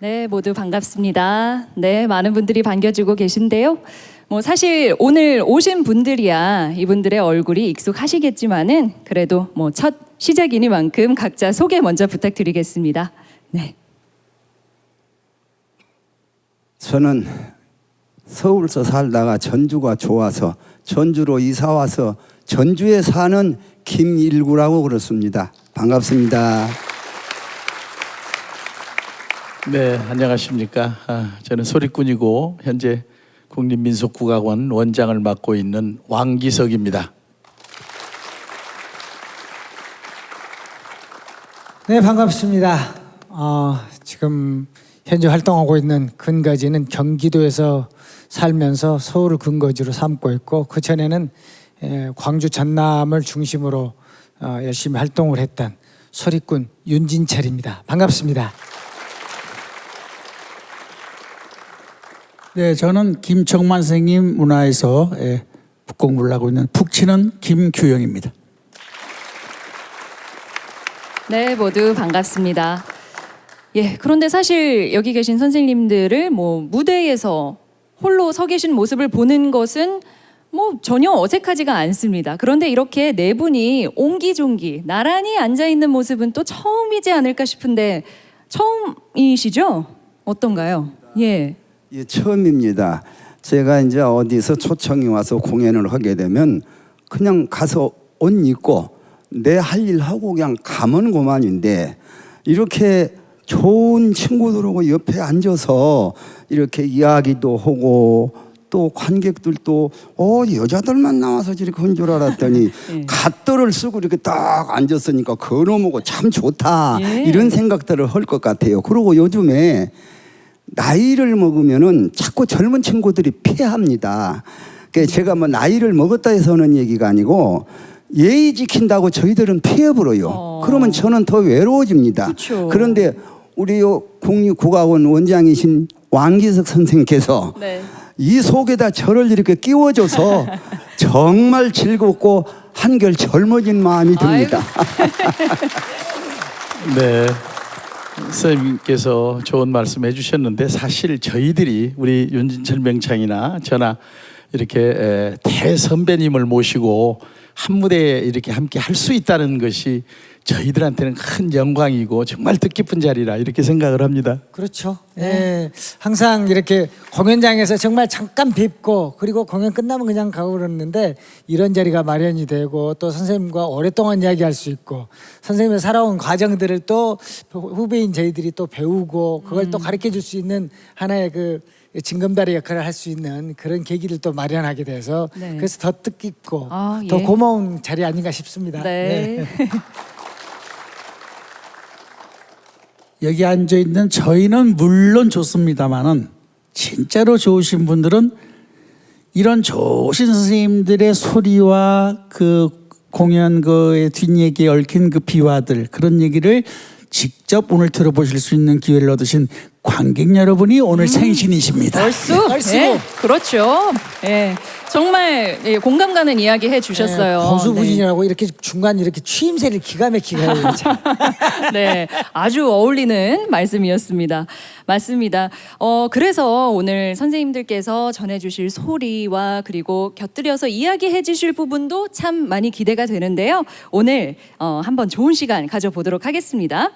네, 모두 반갑습니다. 네, 많은 분들이 반겨주고 계신데요. 사실 오늘 오신 분들이야 이분들의 얼굴이 익숙하시겠지만은 그래도 첫 시작이니만큼 각자 소개 먼저 부탁드리겠습니다. 네. 저는 서울서 살다가 전주가 좋아서 전주로 이사 와서 전주에 사는 김일구라고 그렇습니다. 반갑습니다. 네, 안녕하십니까. 저는 소리꾼이고 현재 국립민속국악원 원장을 맡고 있는 왕기석입니다. 네, 반갑습니다. 지금 현재 활동하고 있는 근거지는 경기도에서 살면서 서울을 근거지로 삼고 있고 그 전에는 광주 전남을 중심으로 열심히 활동을 했던 소리꾼 윤진철입니다. 반갑습니다. 네, 저는 김청만 선생님 문화에서 북공부를 하고 있는 푹 치는 김규영입니다. 네, 모두 반갑습니다. 예, 그런데 사실 여기 계신 선생님들을 무대에서 홀로 서 계신 모습을 보는 것은 전혀 어색하지가 않습니다. 그런데 이렇게 네 분이 옹기종기 나란히 앉아 있는 모습은 또 처음이지 않을까 싶은데 처음이시죠? 어떤가요? 예. 예, 처음입니다. 제가 이제 어디서 초청이 와서 공연을 하게 되면 그냥 가서 옷 입고 내 할 일 하고 그냥 가면 그만인데 이렇게 좋은 친구들하고 옆에 앉아서 이렇게 이야기도 하고 또 관객들도 여자들만 나와서 저렇게 한 줄 알았더니 예. 갓돌을 쓰고 이렇게 딱 앉았으니까 그놈하고 참 좋다 예. 이런 생각들을 할 것 같아요. 그리고 요즘에 나이를 먹으면은 자꾸 젊은 친구들이 피합니다. 그러니까 제가 나이를 먹었다 해서 하는 얘기가 아니고 예의 지킨다고 저희들은 피해버려요. 그러면 저는 더 외로워집니다. 그쵸. 그런데 우리 국립국악원 원장이신 왕기석 선생님께서 네. 이 속에다 저를 이렇게 끼워줘서 정말 즐겁고 한결 젊어진 마음이 듭니다. 네, 선생님께서 좋은 말씀 해주셨는데 사실 저희들이 우리 윤진철 명창이나 저나 이렇게 대선배님을 모시고 한 무대에 이렇게 함께 할 수 있다는 것이 저희들한테는 큰 영광이고 정말 뜻깊은 자리라 이렇게 생각을 합니다. 그렇죠. 네. 항상 이렇게 공연장에서 정말 잠깐 뵙고 그리고 공연 끝나면 그냥 가고 그러는데 이런 자리가 마련이 되고 또 선생님과 오랫동안 이야기할 수 있고 선생님의 살아온 과정들을 또 후배인 저희들이 또 배우고 그걸 또 가르쳐 줄 수 있는 하나의 그 징검다리 역할을 할 수 있는 그런 계기를 또 마련하게 돼서 네. 그래서 더 뜻깊고 예. 더 고마운 자리 아닌가 싶습니다. 네. 여기 앉아 있는 저희는 물론 좋습니다만은 진짜로 좋으신 분들은 이런 좋으신 선생님들의 소리와 그 공연 그의 뒷얘기에 얽힌 그 비화들 그런 얘기를 직접 오늘 들어보실 수 있는 기회를 얻으신 관객 여러분이 오늘 생신이십니다. 얼쑤. 얼쑤. 예, 그렇죠. 예, 정말 공감 가는 이야기 해주셨어요. 고수부진이라고 이렇게 중간 이렇게 취임새를 기가 막히게 해요. 네, 아주 어울리는 말씀이었습니다. 맞습니다. 그래서 오늘 선생님들께서 전해주실 소리와 그리고 곁들여서 이야기해 주실 부분도 참 많이 기대가 되는데요. 오늘 한번 좋은 시간 가져보도록 하겠습니다.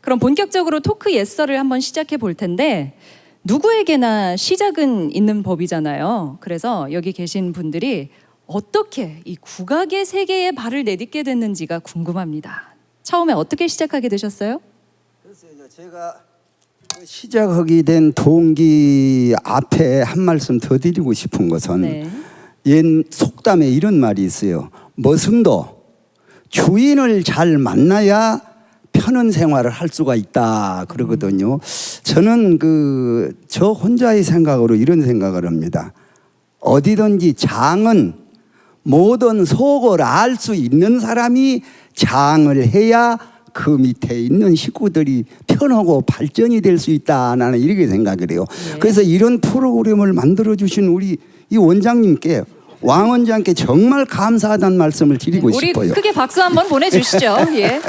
그럼 본격적으로 토크 예설을 한번 시작해 볼 텐데 누구에게나 시작은 있는 법이잖아요. 그래서 여기 계신 분들이 어떻게 이 국악의 세계에 발을 내딛게 됐는지가 궁금합니다. 처음에 어떻게 시작하게 되셨어요? 글쎄요, 제가 시작하게 된 동기 앞에 한 말씀 더 드리고 싶은 것은 네. 옛 속담에 이런 말이 있어요. 머슴도 주인을 잘 만나야 편한 생활을 할 수가 있다 그러거든요. 저는 저 혼자의 생각으로 이런 생각을 합니다. 어디든지 장은 모든 속을 알 수 있는 사람이 장을 해야 그 밑에 있는 식구들이 편하고 발전이 될 수 있다. 나는 이렇게 생각을 해요. 네. 그래서 이런 프로그램을 만들어 주신 우리 이 원장님께 왕 원장께 정말 감사하다는 말씀을 드리고 우리 싶어요. 크게 박수 한번 보내주시죠. 예.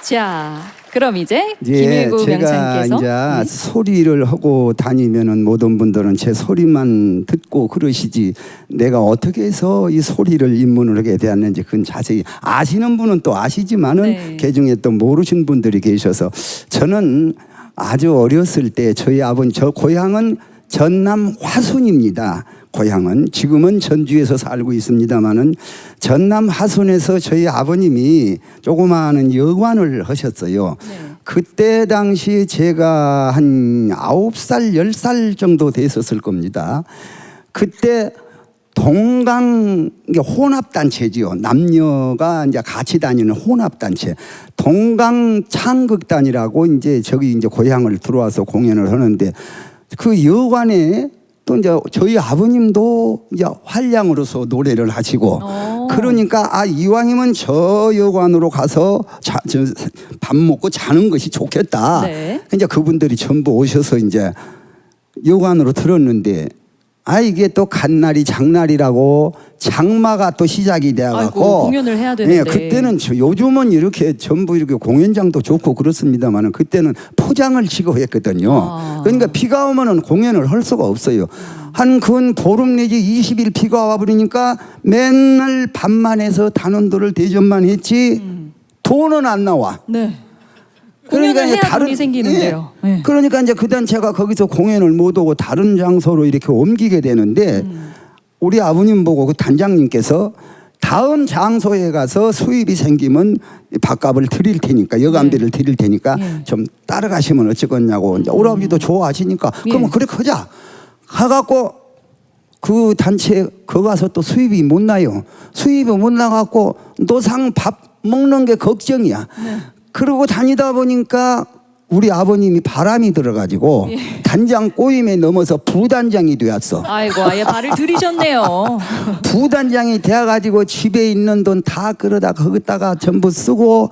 자, 그럼 이제 예, 김일구 제가 명창께서 이제 소리를 하고 다니면은 모든 분들은 제 소리만 듣고 그러시지 내가 어떻게 해서 이 소리를 입문을 하게 되었는지 그건 자세히 아시는 분은 또 아시지만은 네. 개중에 또 모르신 분들이 계셔서 저는 아주 어렸을 때 저희 아버님 저 고향은 전남 화순입니다. 고향은 지금은 전주에서 살고 있습니다마는 전남 화순에서 저희 아버님이 조그마한 여관을 하셨어요. 네. 그때 당시 제가 한 9살, 10살 정도 됐었을 겁니다. 그때 동강 이게 혼합단체지요. 남녀가 이제 같이 다니는 혼합단체. 동강 창극단이라고 이제 저기 이제 고향을 들어와서 공연을 하는데 그 여관에 또 이제 저희 아버님도 이제 활량으로서 노래를 하시고 그러니까 아 이왕이면 저 여관으로 가서 밥 먹고 자는 것이 좋겠다. 네. 이제 그분들이 전부 오셔서 이제 여관으로 들었는데 아 이게 또 갓날이 장날이라고 장마가 또 시작이 돼갖고 아이고, 공연을 해야 되는데. 예, 그때는 요즘은 이렇게 전부 이렇게 공연장도 좋고 그렇습니다만은 그때는 포장을 치고 했거든요. 아. 그러니까 비가 오면은 공연을 할 수가 없어요. 한 근 보름 내지 20일 비가 와버리니까 맨날 밤만 해서 단원도를 대전만 했지 돈은 안 나와. 네. 공연을 이제 해야 돈이 생기는데요. 예. 네. 그러니까 이제 그 단체가 거기서 공연을 못 오고 다른 장소로 이렇게 옮기게 되는데 우리 아버님 보고 그 단장님께서 다음 장소에 가서 수입이 생기면 밥값을 드릴 테니까 여감비를 드릴 테니까 예. 좀 따라가시면 어쩌겠냐고 이제 우리 아버지도 좋아하시니까 그러면 예. 그래 가자 가갖고 그 단체 거 가서 또 수입이 못 나요. 수입이 못 나갖고 노상 밥 먹는 게 걱정이야. 그러고 다니다 보니까 우리 아버님이 바람이 들어가지고 단장 꼬임에 넘어서 부단장이 되었어. 아이고 아예 발을 들이셨네요. 부단장이 되어가지고 집에 있는 돈 다 끌어다 거기다가 전부 쓰고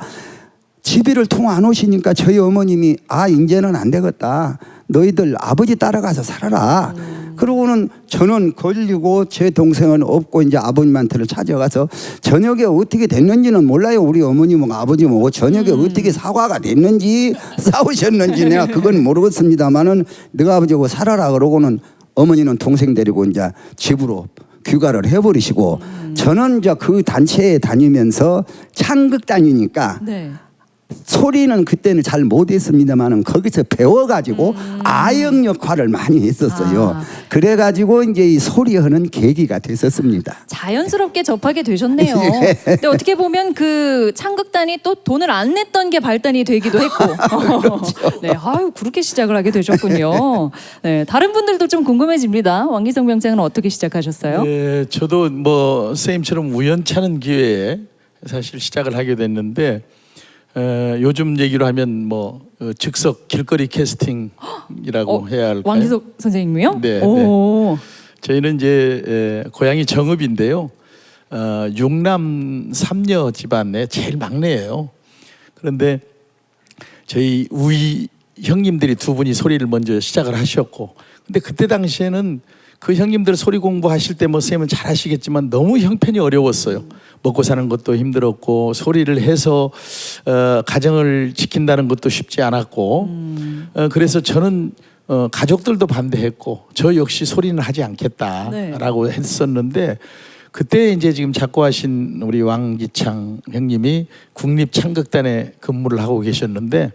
집에를 통 안 오시니까 저희 어머님이 아 이제는 안 되겠다. 너희들 아버지 따라가서 살아라. 그러고는 저는 걸리고 제 동생은 없고 이제 아버님한테를 찾아가서 저녁에 어떻게 됐는지는 몰라요. 우리 어머님은 아버님하고 저녁에 어떻게 사과가 됐는지 싸우셨는지 내가 그건 모르겠습니다만은 너가 아버지하고 살아라 그러고는 어머니는 동생 데리고 이제 집으로 귀가를 해버리시고 저는 이제 그 단체에 다니면서 창극단이니까 네. 소리는 그때는 잘 못했습니다만은 거기서 배워가지고 아역 역할을 많이 했었어요. 아. 그래가지고 이제 이 소리하는 계기가 됐었습니다. 자연스럽게 접하게 되셨네요. 근데 어떻게 보면 그 창극단이 또 돈을 안 냈던 게 발단이 되기도 했고. 네, 아유 그렇게 시작을 하게 되셨군요. 네, 다른 분들도 좀 궁금해집니다. 왕기성 명장은 어떻게 시작하셨어요? 네, 저도 뭐 선생님처럼 우연찮은 기회에 사실 시작을 하게 됐는데 요즘 얘기로 하면 뭐 즉석 길거리 캐스팅이라고 해야 할까요? 왕기석 선생님이요? 네, 오. 저희는 이제 고향이 정읍인데요. 육남 3녀 집안의 제일 막내예요. 그런데 저희 우이 형님들이 두 분이 소리를 먼저 시작을 하셨고, 근데 그때 당시에는 그 형님들 소리 공부하실 때 뭐 선생님은 잘 아시겠지만 너무 형편이 어려웠어요. 먹고 사는 것도 힘들었고 소리를 해서 가정을 지킨다는 것도 쉽지 않았고 그래서 저는 가족들도 반대했고 저 역시 소리는 하지 않겠다라고 했었는데 그때 이제 지금 작고하신 우리 왕기창 형님이 국립창극단에 근무를 하고 계셨는데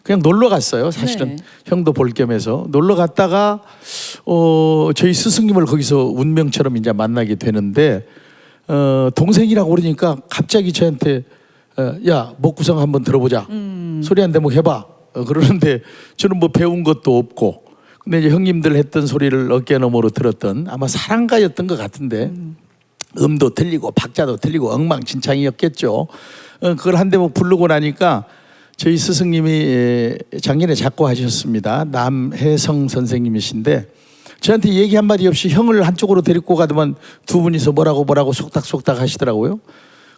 그냥 놀러 갔어요. 사실은 네. 형도 볼 겸해서 놀러 갔다가 저희 스승님을 거기서 운명처럼 이제 만나게 되는데 동생이라고 그러니까 갑자기 저한테 야 목구성 한번 들어보자. 소리 한 대목 해봐. 그러는데 저는 뭐 배운 것도 없고 근데 이제 형님들 했던 소리를 어깨너머로 들었던 아마 사랑가였던 것 같은데 음도 틀리고 박자도 틀리고 엉망진창이었겠죠. 그걸 한 대목 부르고 나니까 저희 스승님이 작년에 작고하셨습니다. 남혜성 선생님이신데 저한테 얘기 한마디 없이 형을 한쪽으로 데리고 가더만 두 분이서 뭐라고 속닥속닥 하시더라고요.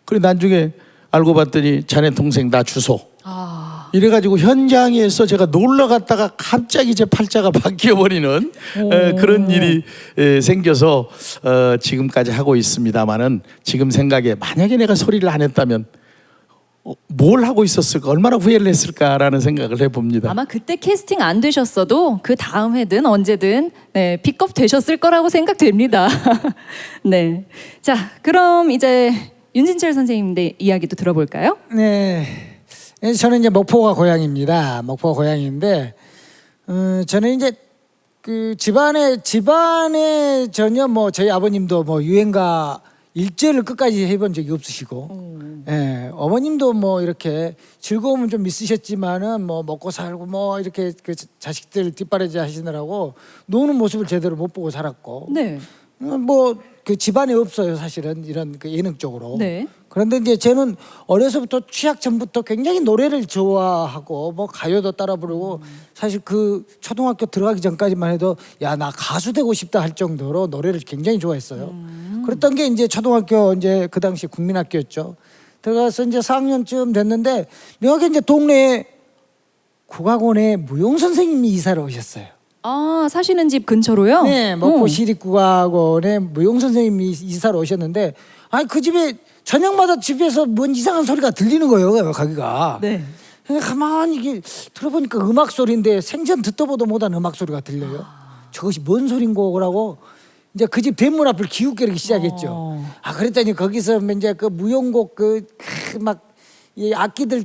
그래 나중에 알고 봤더니 자네 동생 나 주소. 이래가지고 현장에서 제가 놀러 갔다가 갑자기 제 팔자가 바뀌어버리는 그런 일이 생겨서 지금까지 하고 있습니다마는 지금 생각에 만약에 내가 소리를 안 했다면 뭘 하고 있었을까, 얼마나 후회를 했을까라는 생각을 해봅니다. 아마 그때 캐스팅 안 되셨어도 그 다음 해든 언제든 네, 픽업 되셨을 거라고 생각됩니다. 네. 자, 그럼 이제 윤진철 선생님의 이야기도 들어볼까요? 네. 저는 이제 목포가 고향입니다. 목포가 고향인데 저는 이제 그 집안에 전혀 뭐 저희 아버님도 뭐 유행가 일절을 끝까지 해본 적이 없으시고, 예, 어머님도 뭐 이렇게 즐거움은 좀 있으셨지만은 뭐 먹고 살고 뭐 이렇게 그 자식들 뒷바라지 하시느라고 노는 모습을 제대로 못 보고 살았고, 네. 뭐 그 집안에 없어요 사실은 이런 그 예능 쪽으로. 네. 그런데 이제 저는 어려서부터 취학 전부터 굉장히 노래를 좋아하고 뭐 가요도 따라 부르고 사실 그 초등학교 들어가기 전까지만 해도 야 나 가수 되고 싶다 할 정도로 노래를 굉장히 좋아했어요. 그랬던 게 이제 초등학교 이제 그 당시 국민학교였죠. 들어가서 이제 4학년쯤 됐는데 묘하게 이제 동네에 국악원에 무용 선생님이 이사를 오셨어요. 아, 사시는 집 근처로요? 네, 목포 시립국악원에 무용 선생님이 이사를 오셨는데, 아니 그 집에 저녁마다 집에서 뭔 이상한 소리가 들리는 거예요, 가기가. 네. 그러니까 가만히 이게 들어보니까 음악 소리인데 생전 듣도 보도 못한 음악 소리가 들려요. 저것이 뭔 소린고라고 이제 그 집 대문 앞을 기웃거리기 시작했죠. 아 그랬더니 거기서 이제 그 무용곡 이 악기들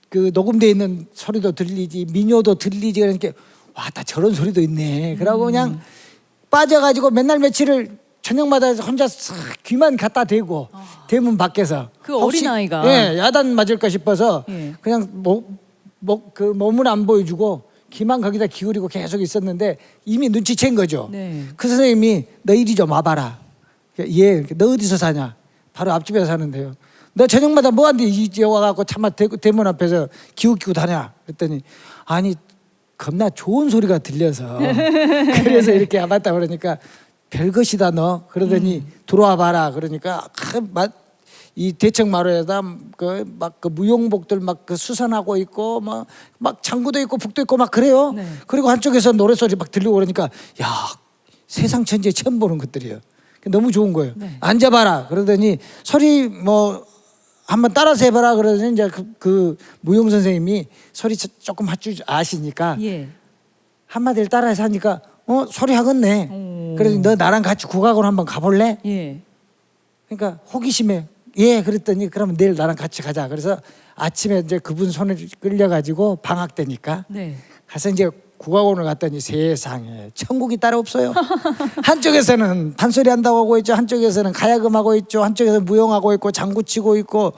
그 녹음돼 있는 소리도 들리지, 민요도 들리지, 그러니까 와, 다 저런 소리도 있네. 그러고 그냥 빠져가지고 맨날 며칠을 저녁마다 혼자 싹 귀만 갖다 대고 대문 밖에서 그 어린아이가. 예, 야단 맞을까 싶어서 예. 그냥 그 몸은 안 보여주고 귀만 거기다 기울이고 계속 있었는데 이미 눈치챈 거죠. 네. 그 선생님이 너 이리 좀 와봐라. 예, 너 어디서 사냐? 바로 앞집에서 사는데요. 너 저녁마다 뭐한데 이제 와갖고 차마 대문 앞에서 기웃기웃 하냐? 그랬더니 아니 겁나 좋은 소리가 들려서 그래서 이렇게 와봤다 그러니까 별것이다 너. 그러더니 들어와 봐라. 그러니까 이 대청마루에다 그 무용복들 막 그 수선하고 있고 막 장구도 있고 북도 있고 막 그래요. 네. 그리고 한쪽에서 노래소리 막 들리고 그러니까 야 세상 천지에 처음 보는 것들이에요. 너무 좋은 거예요. 네. 앉아봐라. 그러더니 소리 뭐 한번 따라서 해봐라. 그러더니 이제 그 무용 선생님이 소리 조금 할 줄 아시니까 예. 한마디를 따라해서 하니까 소리 하겠네. 그래서 너 나랑 같이 국악원 한번 가볼래? 예. 그러니까 호기심에 예 그랬더니 그러면 내일 나랑 같이 가자. 그래서 아침에 이제 그분 손을 끌려가지고 방학 때니까 네. 가서 이제 국악원을 갔더니 세상에 천국이 따로 없어요. 한쪽에서는 판소리 한다고 하고 있죠. 한쪽에서는 가야금 하고 있죠. 한쪽에서는 무용하고 있고 장구 치고 있고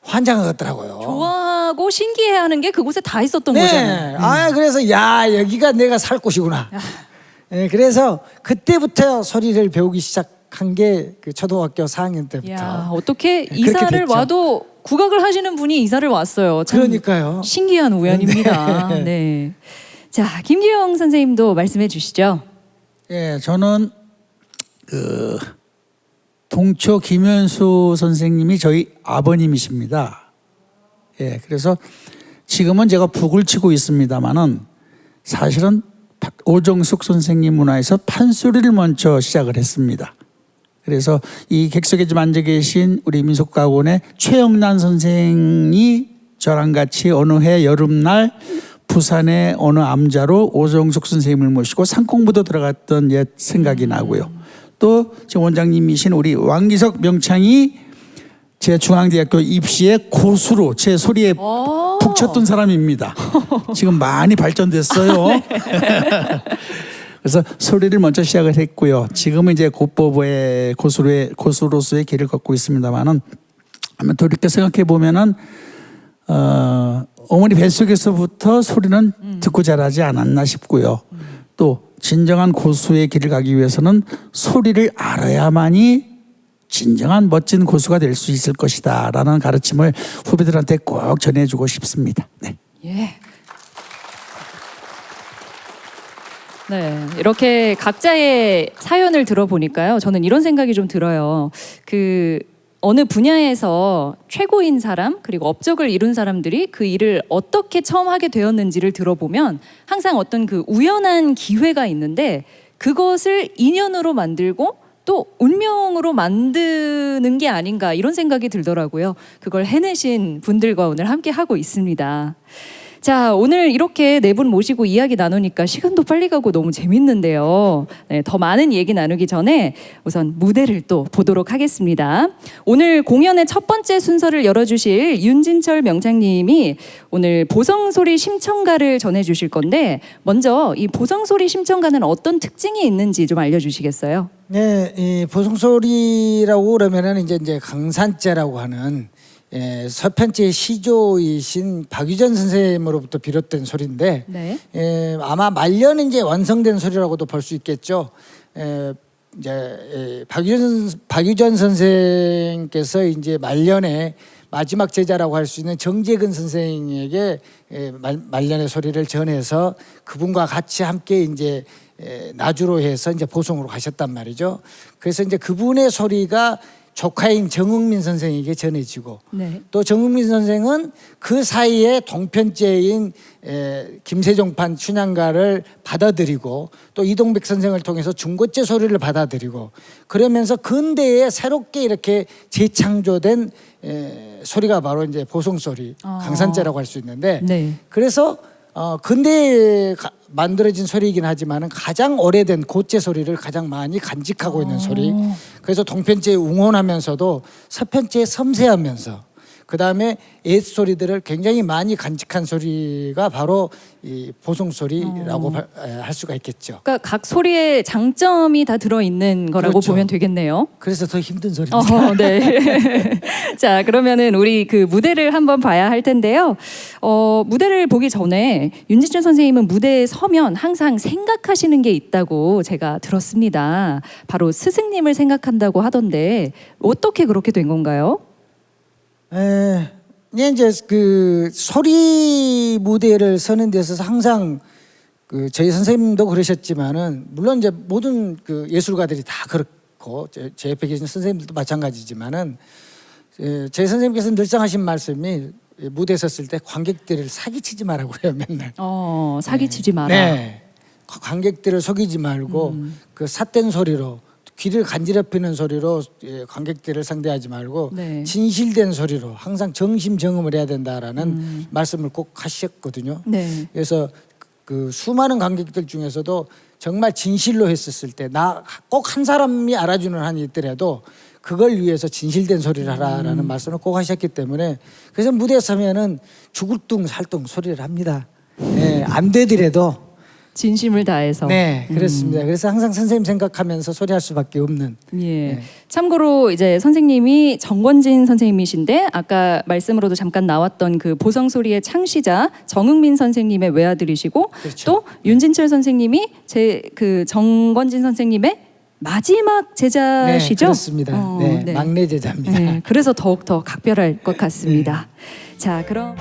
환장하겠더라고요. 좋아하고 신기해하는 게 그곳에 다 있었던 네. 거잖아요. 아 그래서 야 여기가 내가 살 곳이구나. 네, 그래서 그때부터 소리를 배우기 시작한 게 그 초등학교 4학년 때부터. 야, 어떻게 그렇게 이사를 됐죠. 와도 국악을 하시는 분이 이사를 왔어요. 참 그러니까요. 신기한 우연입니다. 네. 자, 김기영 선생님도 말씀해 주시죠. 예, 저는 그 동초 김현수 선생님이 저희 아버님이십니다. 예, 그래서 지금은 제가 북을 치고 있습니다만은 사실은 오정숙 선생님 문화에서 판소리를 먼저 시작을 했습니다. 그래서 이 객석에 좀 앉아 계신 우리 민속가원의 최영란 선생이 저랑 같이 어느 해 여름날 부산의 어느 암자로 오정숙 선생님을 모시고 산공부도 들어갔던 옛 생각이 나고요. 또 지금 원장님이신 우리 왕기석 명창이 제 중앙대학교 입시에 고수로 제 소리에 푹 쳤던 사람입니다. 지금 많이 발전됐어요. 그래서 소리를 먼저 시작을 했고요. 지금은 이제 고법의 고수로서의 길을 걷고 있습니다만은 한번 돌이켜 생각해 보면은 어머니 뱃속에서부터 소리는 듣고 자라지 않았나 싶고요. 또 진정한 고수의 길을 가기 위해서는 소리를 알아야만이 진정한 멋진 고수가 될 수 있을 것이다라는 가르침을 후배들한테 꼭 전해주고 싶습니다. 네. 예. 네, 이렇게 각자의 사연을 들어보니까요. 저는 이런 생각이 좀 들어요. 그 어느 분야에서 최고인 사람 그리고 업적을 이룬 사람들이 그 일을 어떻게 처음 하게 되었는지를 들어보면 항상 어떤 그 우연한 기회가 있는데 그것을 인연으로 만들고 또 운명으로 만드는 게 아닌가 이런 생각이 들더라고요. 그걸 해내신 분들과 오늘 함께 하고 있습니다. 자, 오늘 이렇게 네 분 모시고 이야기 나누니까 시간도 빨리 가고 너무 재밌는데요. 네, 더 많은 얘기 나누기 전에 우선 무대를 또 보도록 하겠습니다. 오늘 공연의 첫 번째 순서를 열어주실 윤진철 명창님이 오늘 보성소리 심청가를 전해주실 건데 먼저 이 보성소리 심청가는 어떤 특징이 있는지 좀 알려주시겠어요? 네, 이 보성소리라고 그러면은 이제 강산자라고 하는 서편제 시조이신 박유전 선생님으로부터 비롯된 소리인데 네. 아마 말년에 이제 완성된 소리라고도 볼 수 있겠죠. 이제 박유전 선생께서 이제 말년에 마지막 제자라고 할 수 있는 정재근 선생에게 말년의 소리를 전해서 그분과 같이 함께 이제 나주로 해서 이제 보성으로 가셨단 말이죠. 그래서 이제 그분의 소리가 조카인 정흥민 선생에게 전해지고 네. 또 정흥민 선생은 그 사이에 동편제인 김세종판 춘향가를 받아들이고 또 이동백 선생을 통해서 중고제 소리를 받아들이고 그러면서 근대에 새롭게 이렇게 재창조된 소리가 바로 이제 보성소리, 강산제라고 할 수 있는데 네. 그래서 근대에 만들어진 소리이긴 하지만은 가장 오래된 고제 소리를 가장 많이 간직하고 있는 소리. 그래서 동편제에 웅원하면서도 서편제에 섬세하면서 그 다음에 옛 소리들을 굉장히 많이 간직한 소리가 바로 이 보성소리라고 할 수가 있겠죠. 그러니까 각 소리에 장점이 다 들어있는 거라고 그렇죠. 보면 되겠네요. 그래서 더 힘든 소리입니다. 네. 자, 그러면은 우리 그 무대를 한번 봐야 할 텐데요. 무대를 보기 전에 윤진철 선생님은 무대에 서면 항상 생각하시는 게 있다고 제가 들었습니다. 바로 스승님을 생각한다고 하던데 어떻게 그렇게 된 건가요? 이제 그 소리 무대를 서는 데 있어서 항상 그 저희 선생님도 그러셨지만은 물론 이제 모든 그 예술가들이 다 그렇고 제 옆에 계신 선생님들도 마찬가지지만은 저희 선생님께서 늘상 하신 말씀이 무대에 섰을 때 관객들을 사기치지 말라고 그래요 맨날. 사기치지 마라. 네. 관객들을 속이지 말고 그 삿된 소리로 귀를 간지럽히는 소리로 관객들을 상대하지 말고 네. 진실된 소리로 항상 정심정음을 해야 된다라는 말씀을 꼭 하셨거든요. 네. 그래서 그 수많은 관객들 중에서도 정말 진실로 했었을 때 나 꼭 한 사람이 알아주는 한이 있더라도 그걸 위해서 진실된 소리를 하라라는 말씀을 꼭 하셨기 때문에 그래서 무대에 서면은 죽을 둥 살 둥 소리를 합니다. 네, 안 되더라도 진심을 다해서. 네, 그렇습니다. 그래서 항상 선생님 생각하면서 소리할 수밖에 없는. 예. 참고로 이제 선생님이 정권진 선생님이신데 아까 말씀으로도 잠깐 나왔던 그 보성소리의 창시자 정흥민 선생님의 외아들이시고 그렇죠. 또 윤진철 선생님이 제 그 정권진 선생님의 마지막 제자시죠? 네, 그렇습니다. 네, 막내 제자입니다. 네, 그래서 더욱 더 각별할 것 같습니다. 자, 그럼.